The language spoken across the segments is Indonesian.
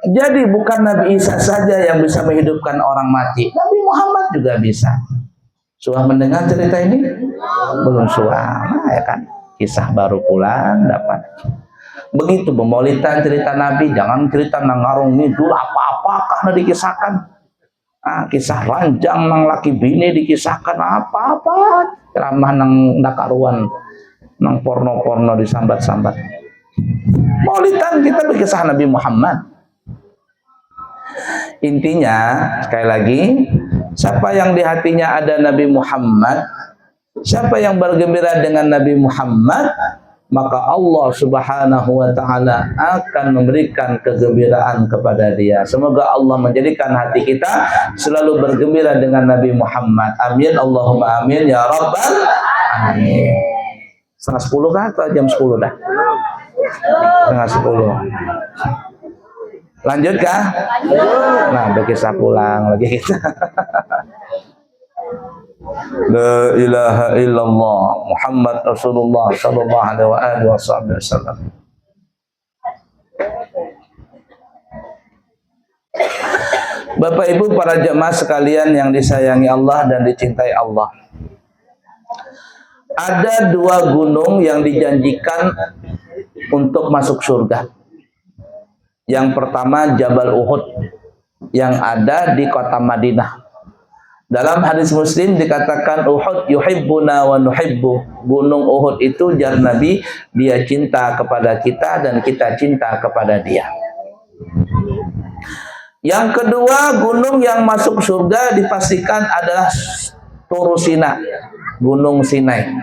Jadi bukan Nabi Isa saja yang bisa menghidupkan orang mati, Nabi Muhammad juga bisa. Sudah mendengar cerita ini? Belum suah, ya kan? Kisah baru pulang dapat. Begitu pemaulidan cerita Nabi, jangan cerita nangarung ngidul apa-apakah na dikisahkan. Kisah ranjang nang laki bini dikisahkan apa-apa. Ceramah nang ndakaruan, nang porno-porno disambat-sambat. Maulidan kita berkisah Nabi Muhammad. Intinya sekali lagi, siapa yang di hatinya ada Nabi Muhammad, siapa yang bergembira dengan Nabi Muhammad, maka Allah Subhanahu wa ta'ala akan memberikan kegembiraan kepada dia. Semoga Allah menjadikan hati kita selalu bergembira dengan Nabi Muhammad. Amin Allahumma amin ya rabbal alamin. 9:30 kah atau jam 10 dah? 9:30. Lanjut kah? Nah, berkisah pulang lagi kita. La ilaha illallah Muhammad Rasulullah sallallahu alaihi wasallam. Bapak Ibu para jemaah sekalian yang disayangi Allah dan dicintai Allah. Ada 2 gunung yang dijanjikan untuk masuk surga. Yang pertama Jabal Uhud yang ada di kota Madinah. Dalam hadis Muslim dikatakan Uhud yuhibbuna wa nuhibbu. Gunung Uhud itu jar Nabi, dia cinta kepada kita dan kita cinta kepada dia. Yang kedua gunung yang masuk surga dipastikan adalah Tur Sina, Gunung Sinai.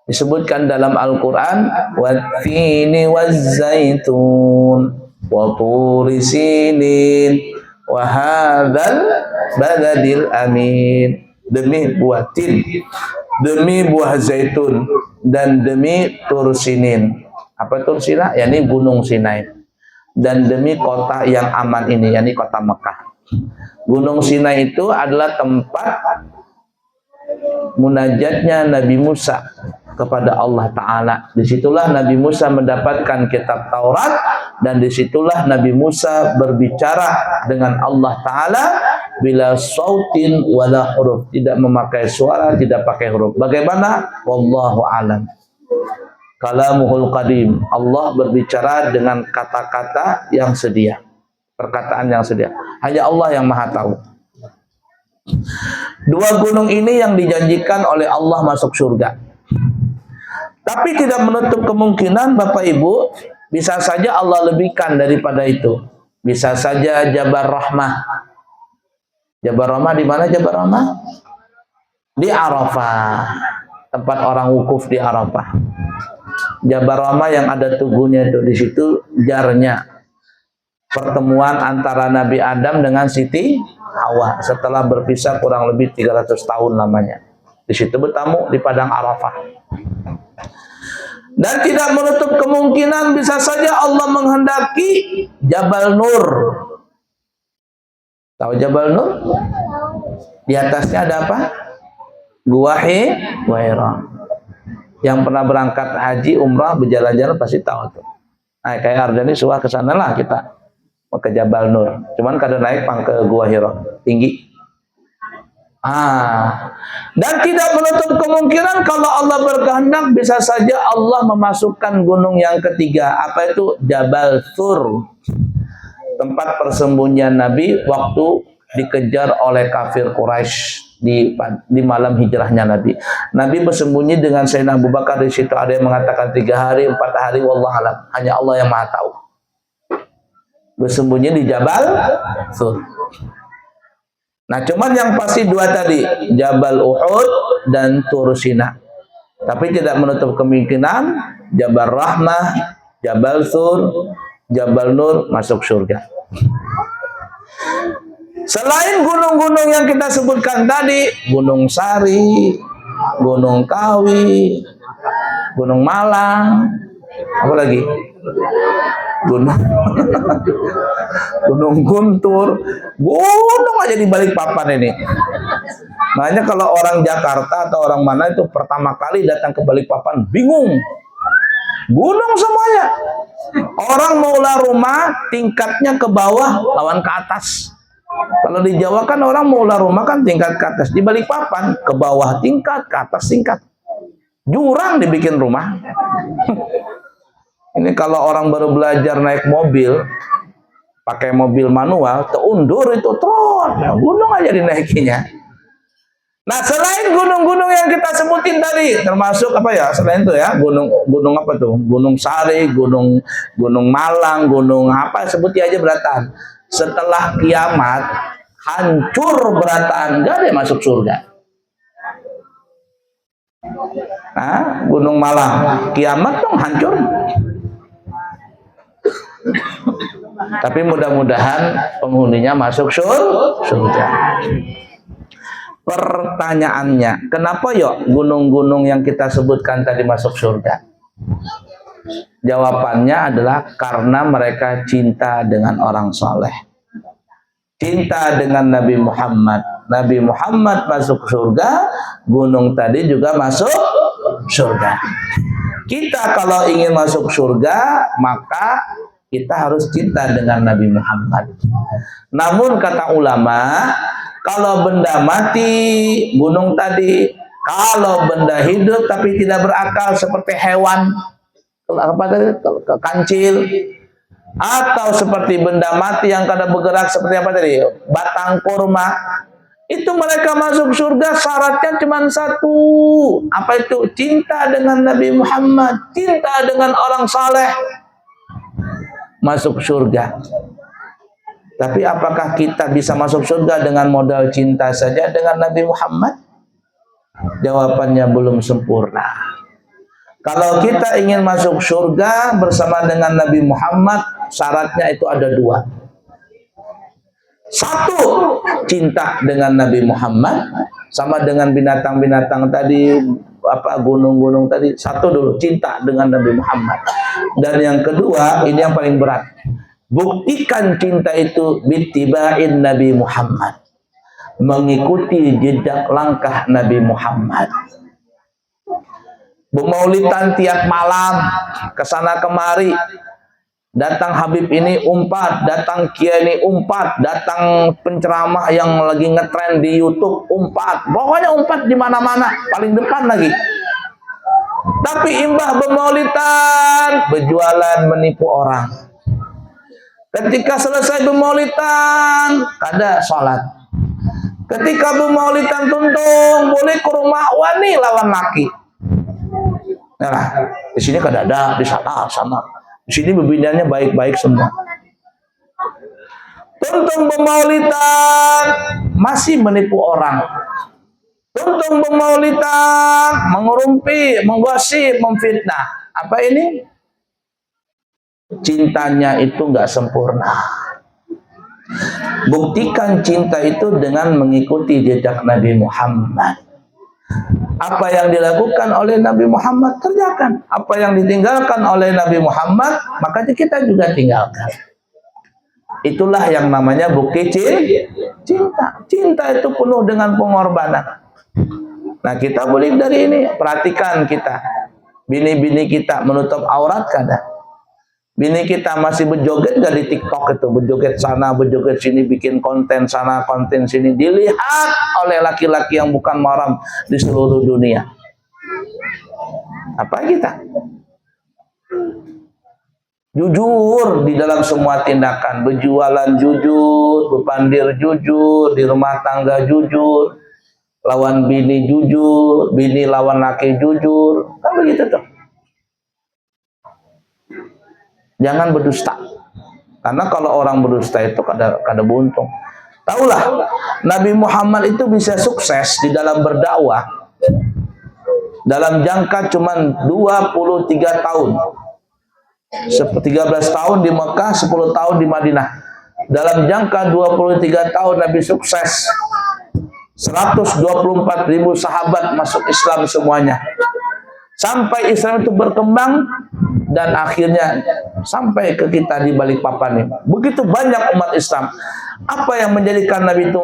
Disebutkan dalam Al-Quran wat-tini waz-zaitun wa turi sinin wa hadzal baladil amin. Demi buah tin, demi buah zaitun, dan demi Tur Sinin. Apa Tur Sina? Yani Gunung Sinai. Dan demi kota yang aman ini, yani kota Mekah. Gunung Sinai itu adalah tempat munajatnya Nabi Musa kepada Allah Ta'ala. Disitulah Nabi Musa mendapatkan kitab Taurat, dan disitulah Nabi Musa berbicara dengan Allah Ta'ala bila sautin wala huruf, tidak memakai suara, tidak pakai huruf. Bagaimana? Wallahu alam. Kalamuhul qadim, Allah berbicara dengan kata-kata yang sedia, perkataan yang sedia. Hanya Allah yang maha tahu. 2 gunung ini yang dijanjikan oleh Allah masuk surga. Tapi tidak menutup kemungkinan Bapak Ibu, bisa saja Allah lebihkan daripada itu. Bisa saja Jabal Rahmah. Jabal Rahmah di mana Jabal Rahmah? Di Arafah. Tempat orang wukuf di Arafah. Jabal Rahmah yang ada tuguhnya itu, di situ jarnya pertemuan antara Nabi Adam dengan Siti Hawa setelah berpisah kurang lebih 300 tahun lamanya. Di situ bertemu di padang Arafah. Dan tidak menutup kemungkinan bisa saja Allah menghendaki Jabal Nur. Tahu Jabal Nur? Di atasnya ada apa? Gua Hira. Yang pernah berangkat haji, umrah, berjalan-jalan pasti tahu tuh. Nah, kayak Arjani suah ke sana lah kita. Mau ke Jabal Nur. Cuman kadang naik pang ke Gua Hira, tinggi. Dan tidak menutup kemungkinan kalau Allah berkehendak bisa saja Allah memasukkan gunung yang ketiga. Apa itu? Jabal Thur. Tempat persembunyian Nabi waktu dikejar oleh kafir Quraisy di malam hijrahnya Nabi. Nabi bersembunyi dengan Sayyidina Abu Bakar di situ. Ada yang mengatakan 3 hari, 4 hari, wallahu alam. Hanya Allah yang maha tahu. Bersembunyi di Jabal Thur. Nah, cuman yang pasti 2 tadi, Jabal Uhud dan Tur Sina. Tapi tidak menutup kemungkinan Jabal Rahmah, Jabal Thur, Jabal Nur masuk surga. Selain gunung-gunung yang kita sebutkan tadi, Gunung Sari, Gunung Kawi, Gunung Malang, apa lagi? Gunung Guntur, gunung aja di Balikpapan ini. Makanya kalau orang Jakarta atau orang mana itu pertama kali datang ke Balikpapan bingung. Gunung semuanya. Orang maulah rumah tingkatnya ke bawah lawan ke atas. Kalau di Jawa kan orang maulah rumah kan tingkat ke atas. Di Balikpapan ke bawah tingkat, ke atas tingkat. Jurang dibikin rumah. Ini kalau orang baru belajar naik mobil, pakai mobil manual, terundur itu trot, gunung aja dinaikinya. Nah, selain gunung-gunung yang kita sebutin tadi, termasuk apa ya? Selain itu ya, gunung apa tuh? Gunung Sari, gunung Malang, gunung apa? Sebutin aja beratan. Setelah kiamat, hancur beratan, nggak ada yang masuk surga. Nah, gunung Malang, kiamat dong hancur. Tapi mudah-mudahan penghuninya masuk surga. Pertanyaannya, kenapa yuk gunung-gunung yang kita sebutkan tadi masuk surga? Jawabannya adalah karena mereka cinta dengan orang soleh. Cinta dengan Nabi Muhammad. Nabi Muhammad masuk surga, gunung tadi juga masuk surga. Kita kalau ingin masuk surga, maka kita harus cinta dengan Nabi Muhammad. Namun kata ulama, kalau benda mati, gunung tadi, kalau benda hidup tapi tidak berakal seperti hewan, apa tadi, kancil, atau seperti benda mati yang kada bergerak seperti apa tadi, batang kurma, itu mereka masuk surga syaratnya cuma satu. Apa itu? Cinta dengan Nabi Muhammad, cinta dengan orang saleh, masuk surga. Tapi apakah kita bisa masuk surga dengan modal cinta saja dengan Nabi Muhammad? Jawabannya belum sempurna. Kalau kita ingin masuk surga bersama dengan Nabi Muhammad, syaratnya itu ada dua. Satu, cinta dengan Nabi Muhammad, sama dengan binatang-binatang tadi, apa gunung-gunung tadi. Satu dulu, cinta dengan Nabi Muhammad. Dan yang kedua, ini yang paling berat. Buktikan cinta itu bittiba'in Nabi Muhammad, mengikuti jejak langkah Nabi Muhammad. Bermaulidan tiap malam, kesana kemari, datang Habib ini umpat, datang Kiai ini umpat, datang penceramah yang lagi ngetren di YouTube umpat, pokoknya umpat di mana-mana, paling depan lagi. Tapi imbah bermaulidan, berjualan menipu orang. Ketika selesai bermaulidan, kada sholat. Ketika bermaulidan tuntung, boleh ke rumah wani lawan laki. Nah, di sini kada ada, di sana sama. Di sini berbinanya baik-baik semua. Tuntung bermaulidan, masih menipu orang. Tuntung bermaulidan, mengurumpi, menggosip, memfitnah. Apa ini? Cintanya itu nggak sempurna. Buktikan cinta itu dengan mengikuti jejak Nabi Muhammad. Apa yang dilakukan oleh Nabi Muhammad, kerjakan. Apa yang ditinggalkan oleh Nabi Muhammad, maka kita juga tinggalkan. Itulah yang namanya bukti cinta. Cinta itu penuh dengan pengorbanan. Nah, kita boleh dari ini, perhatikan kita. Bini-bini kita menutup aurat kada? Bini kita masih berjoget gak di TikTok itu, berjoget sana, berjoget sini, bikin konten sana, konten sini, dilihat oleh laki-laki yang bukan mahram di seluruh dunia. Apa kita? Jujur di dalam semua tindakan, berjualan jujur, berpandir jujur, di rumah tangga jujur, lawan bini jujur, bini lawan laki jujur, kan begitu tuh. Jangan berdusta. Karena kalau orang berdusta itu kada buntung. Taulah, Nabi Muhammad itu bisa sukses di dalam berdakwah dalam jangka cuman 23 tahun. 13 tahun di Mekah, 10 tahun di Madinah. Dalam jangka 23 tahun Nabi sukses. 124.000 sahabat masuk Islam semuanya. Sampai Islam itu berkembang dan akhirnya sampai ke kita di Balikpapan ini. Begitu banyak umat Islam. Apa yang menjadikan Nabi itu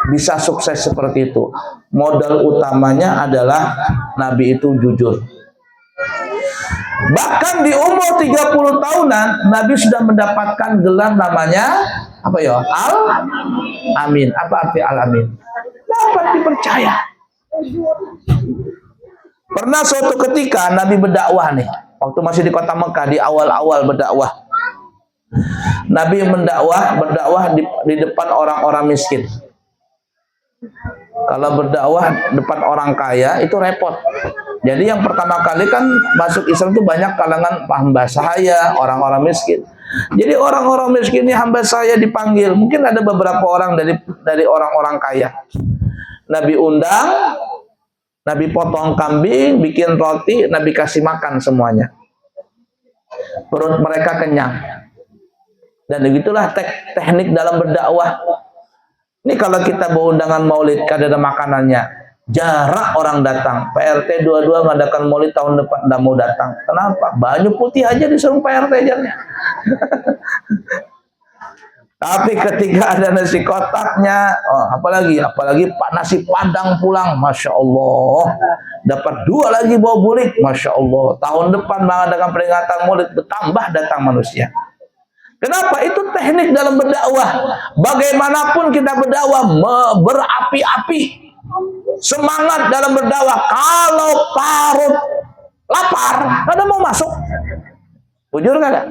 bisa sukses seperti itu? Modal utamanya adalah Nabi itu jujur. Bahkan di umur 30 tahunan Nabi sudah mendapatkan gelar namanya apa ya? Al-Amin. Apa arti Al-Amin? Dapat dipercaya. Pernah suatu ketika Nabi berdakwah nih, waktu masih di kota Mekah, di awal-awal berdakwah. Nabi berdakwah di depan orang-orang miskin. Kalau berdakwah depan orang kaya itu repot. Jadi yang pertama kali kan masuk Islam itu banyak kalangan hamba sahaya, orang-orang miskin. Jadi orang-orang miskin ini hamba saya dipanggil. Mungkin ada beberapa orang dari orang-orang kaya. Nabi undang, Nabi potong kambing, bikin roti, Nabi kasih makan semuanya. Perut mereka kenyang. Dan begitulah teknik dalam berdakwah. Ini kalau kita bawa undangan maulid, kada ada makanannya, jarak orang datang. PRT 22 ngadakan maulid tahun depan, tidak mau datang. Kenapa? Baju putih aja disuruh PRT aja. Tapi ketika ada nasi kotaknya, apalagi Pak nasi padang pulang, Masya Allah. Dapat 2 lagi bawa bulik, Masya Allah. Tahun depan mengadakan peringatan maulid, bertambah datang manusia. Kenapa? Itu teknik dalam berdakwah. Bagaimanapun kita berdakwah, berapi-api. Semangat dalam berdakwah. Kalau parut lapar, kada mau masuk. Bujur kada?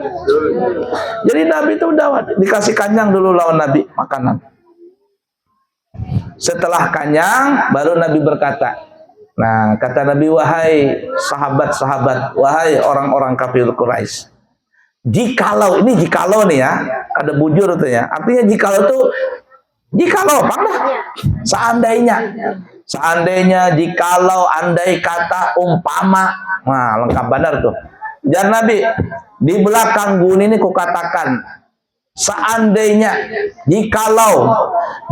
Jadi Nabi itu dakwah. Dikasih kanyang dulu lawan Nabi, makanan. Setelah kanyang, baru Nabi berkata. Nah, kata Nabi, wahai sahabat-sahabat, wahai orang-orang kafir Quraisy. Jikalau nih ya, ada bujur itu ya. Artinya jikalau itu apa dah? Seandainya, jikalau, andai kata, umpama. Nah, lengkap benar tuh. Dan Nabi di belakang gunung ini kukatakan, seandainya, jikalau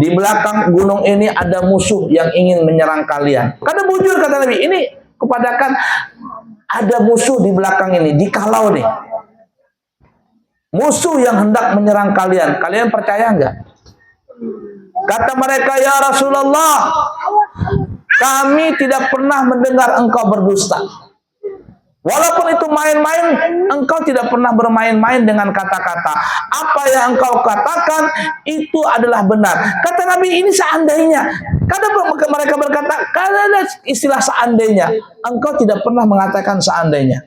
di belakang gunung ini ada musuh yang ingin menyerang kalian. Kada bujur kata Nabi, ini kupadakan ada musuh di belakang ini. Jikalau nih. Musuh yang hendak menyerang kalian, kalian percaya enggak? Kata mereka, ya Rasulullah, kami tidak pernah mendengar engkau berdusta. Walaupun itu main-main, engkau tidak pernah bermain-main dengan kata-kata. Apa yang engkau katakan itu adalah benar. Kata Nabi, ini seandainya. Kadang mereka berkata, karena ada istilah seandainya. Engkau tidak pernah mengatakan seandainya.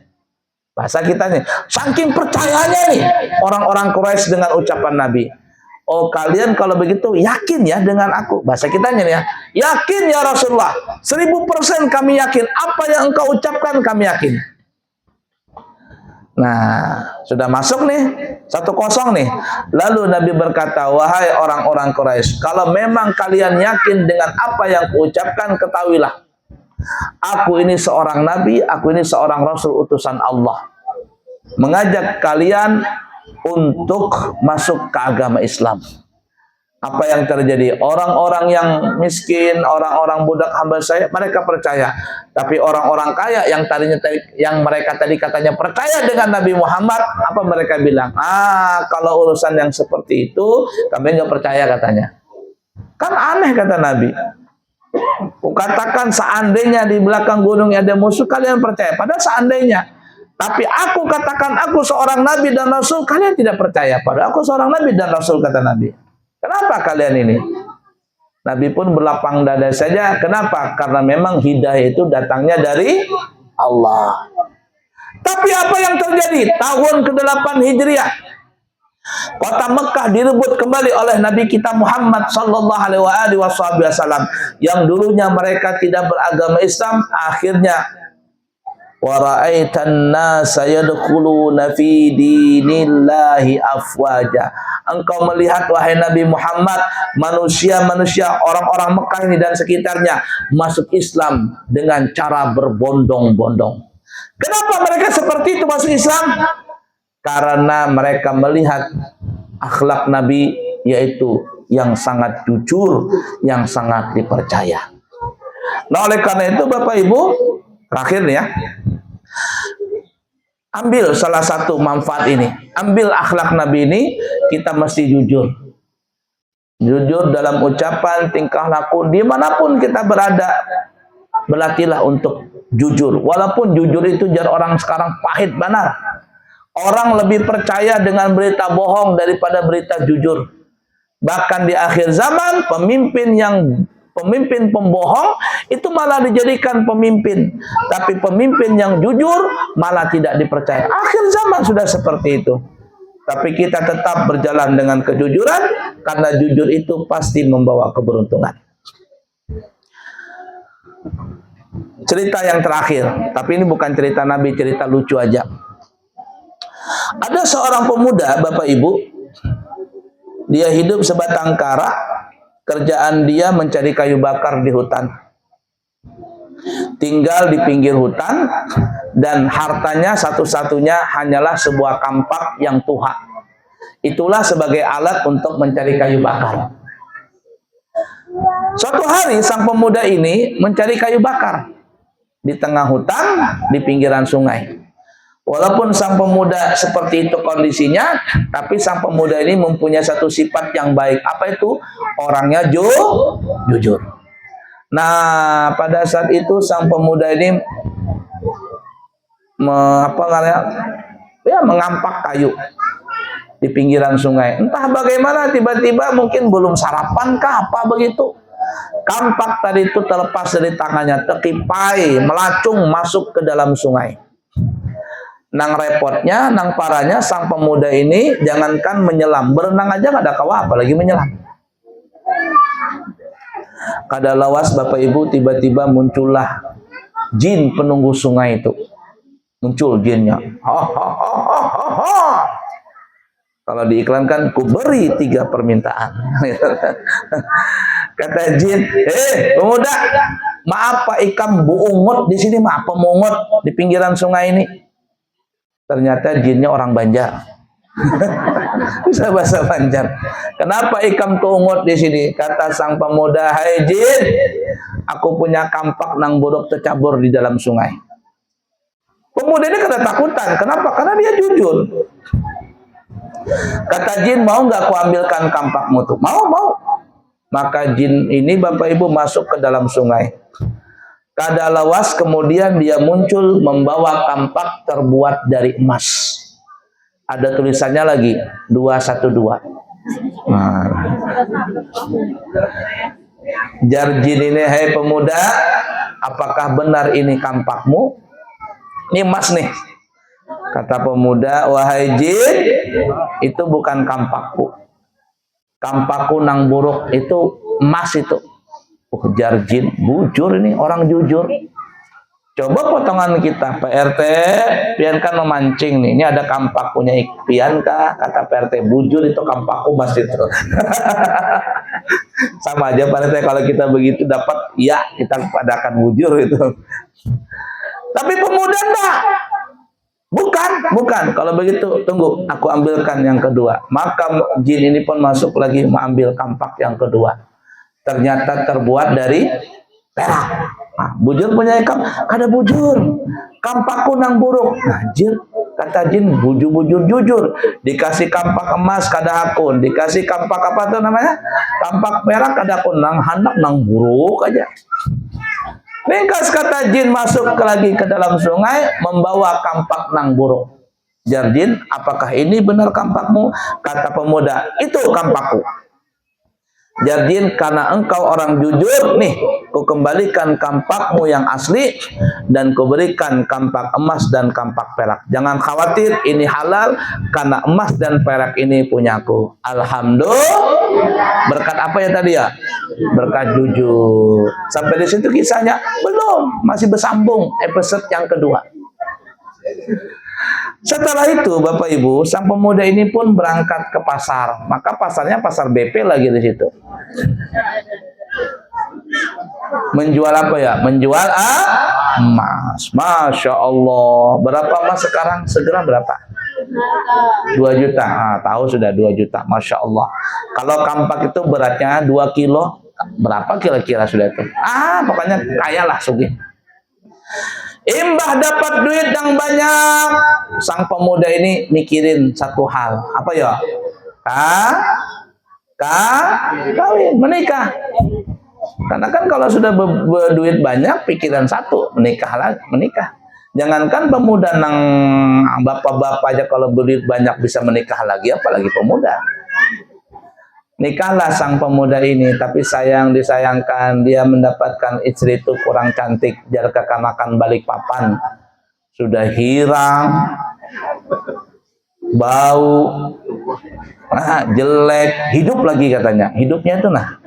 Bahasa kita nih, saking percayanya nih orang-orang Quraisy dengan ucapan Nabi. Oh, kalian kalau begitu yakin ya dengan aku. Bahasa kitanya nih ya, yakin ya Rasulullah. 1000% kami yakin. Apa yang engkau ucapkan kami yakin. Nah, sudah masuk nih 1-0 nih. Lalu Nabi berkata, wahai orang-orang Quraisy, kalau memang kalian yakin dengan apa yang kuucapkan, ketahuilah. Aku ini seorang nabi, aku ini seorang rasul utusan Allah. Mengajak kalian untuk masuk ke agama Islam. Apa yang terjadi? Orang-orang yang miskin, orang-orang budak hamba saya, mereka percaya. Tapi orang-orang kaya yang mereka tadi katanya percaya dengan Nabi Muhammad, apa mereka bilang? Kalau urusan yang seperti itu, kami nggak percaya katanya. Kan aneh kata Nabi. Kukatakan seandainya di belakang gunung ada musuh, kalian percaya. Padahal seandainya. Tapi aku katakan aku seorang nabi dan rasul, kalian tidak percaya. Padahal aku seorang nabi dan rasul, kata Nabi. Kenapa kalian ini? Nabi pun berlapang dada saja. Kenapa? Karena memang hidayah itu datangnya dari Allah. Tapi apa yang terjadi? Tahun ke-8 Hijriah. Kota Mekah direbut kembali oleh Nabi kita Muhammad sallallahu alaihi wasallam yang dulunya mereka tidak beragama Islam. Akhirnya wa ra'aitan nasa yadkhuluna fi dinillahi afwaja. Engkau melihat wahai Nabi Muhammad, manusia-manusia orang-orang Mekah ini dan sekitarnya masuk Islam dengan cara berbondong-bondong. Kenapa mereka seperti itu masuk Islam? Karena mereka melihat akhlak Nabi, yaitu yang sangat jujur, yang sangat dipercaya. Nah, oleh karena itu Bapak Ibu, terakhir ya, ambil salah satu manfaat ini. Ambil akhlak Nabi ini, kita mesti jujur. Jujur dalam ucapan, tingkah laku, dimanapun kita berada. berlatihlah untuk jujur. Walaupun jujur itu jar orang sekarang pahit benar. Orang lebih percaya dengan berita bohong daripada berita jujur. Bahkan di akhir zaman, pemimpin pembohong itu malah dijadikan pemimpin. Tapi pemimpin yang jujur malah tidak dipercaya. Akhir zaman sudah seperti itu. Tapi kita tetap berjalan dengan kejujuran, karena jujur itu pasti membawa keberuntungan. Cerita yang terakhir, tapi ini bukan cerita Nabi, cerita lucu aja. Ada seorang pemuda, Bapak Ibu, dia hidup sebatang kara, kerjaan dia mencari kayu bakar di hutan. Tinggal di pinggir hutan, dan hartanya satu-satunya hanyalah sebuah kampak yang tuha. Itulah sebagai alat untuk mencari kayu bakar. Suatu hari sang pemuda ini mencari kayu bakar di tengah hutan, di pinggiran sungai. Walaupun sang pemuda seperti itu kondisinya, tapi sang pemuda ini mempunyai satu sifat yang baik. Apa itu? Orangnya jujur. Nah, pada saat itu sang pemuda ini mengampak kayu di pinggiran sungai. Entah bagaimana tiba-tiba mungkin belum sarapan kah apa begitu. Kampak tadi itu terlepas dari tangannya, terkipai, melacung masuk ke dalam sungai. Nang repotnya, nang parahnya sang pemuda ini jangankan menyelam, berenang aja nggak ada kawa, apalagi menyelam. Kadalawas Bapak Ibu, tiba-tiba muncullah jin penunggu sungai itu. Muncul jinnya. Kalau diiklankan, ku beri 3 permintaan. Kata jin, pemuda, maaf Pak Ikam, buungut di sini, maaf pemungut di pinggiran sungai ini. Ternyata jinnya orang Banjar. Bisa bahasa Banjar. Kenapa Ikam tuungut di sini? Kata sang pemuda, hai jin, aku punya kampak nang buruk tercabur di dalam sungai. Pemuda ini ketakutan. Kenapa? Karena dia jujur. Kata jin, mau nggak aku ambilkan kampakmu tuh? Mau. Maka jin ini Bapak Ibu masuk ke dalam sungai. Kadalawas kemudian dia muncul membawa kampak terbuat dari emas. Ada tulisannya lagi 212. Nah. Jar jin ini, hai pemuda, apakah benar ini kampakmu? Ini emas nih. Kata pemuda, wahai jin, itu bukan kampakku. Kampakku nang buruk itu emas itu. Jar jin, bujur ini, orang jujur. Coba potongan kita, PRT, pian kan memancing nih. Ini ada kampak punya pian kah? Kata PRT, bujur itu kampakku mas itu. Sama aja PRT, kalau kita begitu dapat, ya kita padakan bujur itu. Tapi pemuda enggak. Bukan. Kalau begitu, tunggu, aku ambilkan yang kedua. Maka jin ini pun masuk lagi mengambil kampak yang kedua. Ternyata terbuat dari perak. Nah, bujur punya ikan, ada bujur. Kampakku nang buruk. Nah, kata jin, bujur jujur. Dikasih kampak emas kada akun, dikasih kampak apa tuh namanya? Kampak perak kada akun, nang handak nang buruk aja. Ringkas kata jin masuk lagi ke dalam sungai membawa kampak nang buruk. Jar jin, apakah ini benar kampakmu? Kata pemuda, itu kampakku. Jar jin, karena engkau orang jujur, nih, ku kembalikan kampakmu yang asli dan ku berikan kampak emas dan kampak perak. Jangan khawatir, ini halal karena emas dan perak ini punyaku. Alhamdulillah. Berkat apa ya tadi ya? Berkat jujur. Sampai di situ kisahnya? Belum, masih bersambung episode yang kedua. Setelah itu Bapak Ibu, sang pemuda ini pun berangkat ke pasar. Maka pasarnya pasar BP lagi di situ. Menjual apa ya? Menjual emas. Masya Allah. Berapa emas sekarang? Segera berapa? 2 juta. Nah, tahu sudah 2 juta. Masya Allah. Kalau kampak itu beratnya 2 kilo. Berapa kira-kira sudah itu? Pokoknya kaya lah sugih. Imbah dapat duit yang banyak, sang pemuda ini mikirin satu hal. Apa ya? Kawin, menikah. Karena kan kalau sudah berduit banyak, pikiran satu, menikah lagi, menikah. Jangankan pemuda nang bapak-bapak aja kalau berduit banyak bisa menikah lagi, apalagi pemuda. Nikahlah sang pemuda ini, tapi disayangkan dia mendapatkan istri itu kurang cantik, jar kekanakan balik papan, sudah hirang, bau, jelek, hidup lagi katanya, hidupnya itu nah.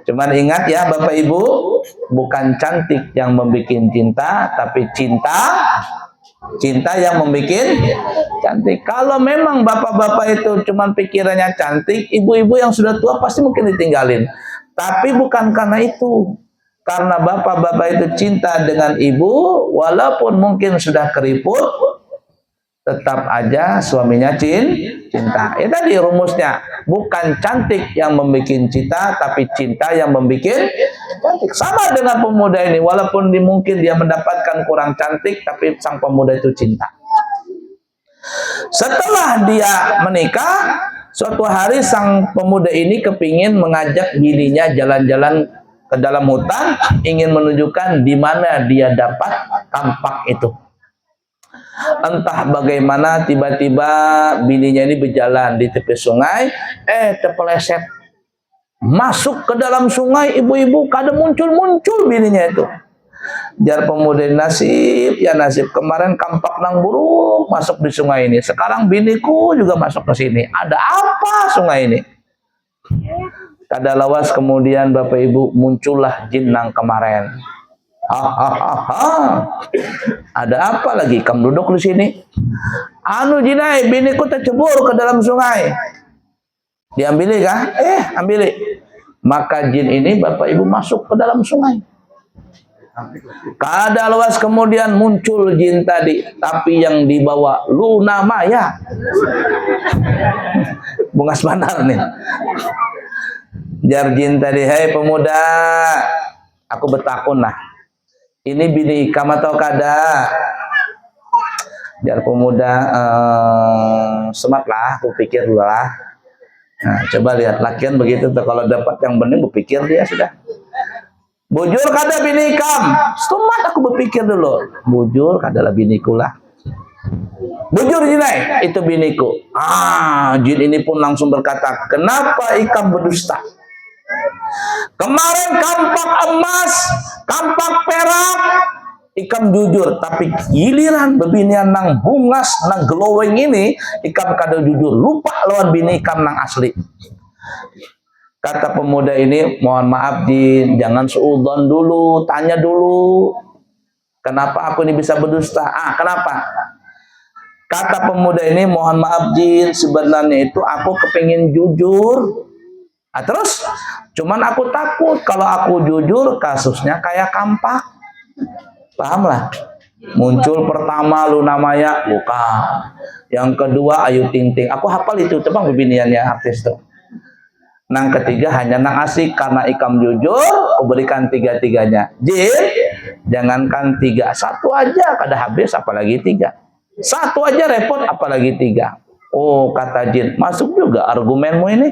Cuman ingat ya Bapak Ibu, bukan cantik yang membuat cinta, tapi cinta yang membuat cantik. Kalau memang bapak-bapak itu cuman pikirannya cantik, ibu-ibu yang sudah tua pasti mungkin ditinggalin. Tapi bukan karena itu. Karena bapak-bapak itu cinta dengan ibu, walaupun mungkin sudah keriput, tetap aja suaminya cinta. Itu tadi rumusnya, bukan cantik yang membuat cinta, tapi cinta yang membuat cantik. Sama dengan pemuda ini, walaupun mungkin dia mendapatkan kurang cantik, tapi sang pemuda itu cinta. Setelah dia menikah, suatu hari sang pemuda ini kepingin mengajak bininya jalan-jalan ke dalam hutan, ingin menunjukkan di mana dia dapat kampak itu. Entah bagaimana tiba-tiba bininya ini berjalan di tepi sungai, terpeleset masuk ke dalam sungai. Ibu-ibu kada muncul bininya itu. Jar pemuda nasib, ya nasib, kemarin kampak nang buruk masuk di sungai ini, sekarang biniku juga masuk ke sini. Ada apa sungai ini? Kada lawas kemudian Bapak Ibu muncullah jin nang kemarin. Ada apa lagi? Kamu duduk di sini. Anu jinai, biniku tercebur ke dalam sungai. Diambil kah? Ambil. Maka jin ini Bapak Ibu masuk ke dalam sungai. Kada luas kemudian muncul jin tadi, tapi yang dibawa Luna Maya. Bungas Bandar nih. Jar jin tadi, hei pemuda, aku bertakun lah. Ini bini ikam atau kada? Jar pemuda, semat lah, aku pikir dulu lah. Nah, coba lihat lakian begitu tuh, kalau dapat yang bening berpikir dia sudah. Bujur kada bini ikam? Semat aku berpikir dulu. Bujur kadalah biniku lah. Bujur jinai, itu biniku. Jin ini pun langsung berkata, kenapa ikam berdusta? Kemarin kampak emas, kampak perak, ikam jujur, tapi giliran bebinian nang bungas, nang glowing ini, ikam kada jujur, lupa lawan bini ikam nang asli. Kata pemuda ini, mohon maaf jin, jangan suudzon dulu, tanya dulu, kenapa aku ini bisa berdusta? Kenapa? Kata pemuda ini, mohon maaf jin, sebenarnya itu aku kepingin jujur. Terus, cuman aku takut kalau aku jujur kasusnya kayak kampak. Paham lah? Muncul pertama Luna Maya, bukan. Yang kedua Ayu Ting Ting. Aku hafal itu, coba bebiniannya artis tuh. Nang ketiga hanya nang asik, karena ikam jujur, aku berikan tiga-tiganya. Jin, jangankan tiga, satu aja kada habis, apalagi tiga. Satu aja repot, apalagi tiga. Oh, kata jin, masuk juga argumenmu ini.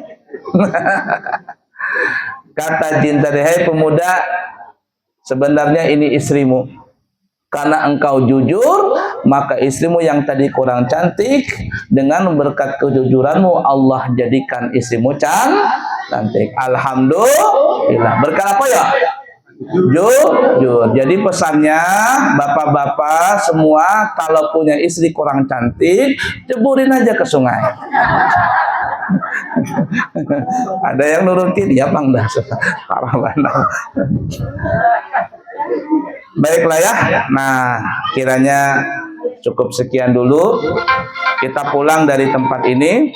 Kata jin tadi, hei pemuda, sebenarnya ini istrimu. Karena engkau jujur, maka istrimu yang tadi kurang cantik, dengan berkat kejujuranmu Allah jadikan istrimu cantik. Alhamdulillah. Berkat apa ya? Jujur. Jadi pesannya bapak-bapak semua, kalau punya istri kurang cantik, ceburin aja ke sungai. Ada yang nurutin, ya bang, dah parah banget. Baiklah ya. Nah, kiranya cukup sekian dulu. Kita pulang dari tempat ini.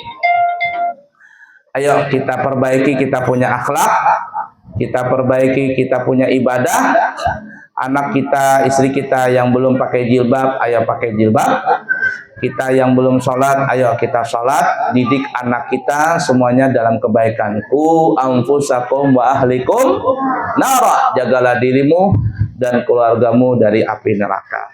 Ayo kita perbaiki, kita punya akhlak, kita perbaiki, kita punya ibadah. Anak kita, istri kita yang belum pakai jilbab, ayo pakai jilbab. Kita yang belum sholat, ayo kita sholat. Didik anak kita semuanya dalam kebaikan. Ku anfusakum wa ahlikum nara. Jagalah dirimu dan keluargamu dari api neraka.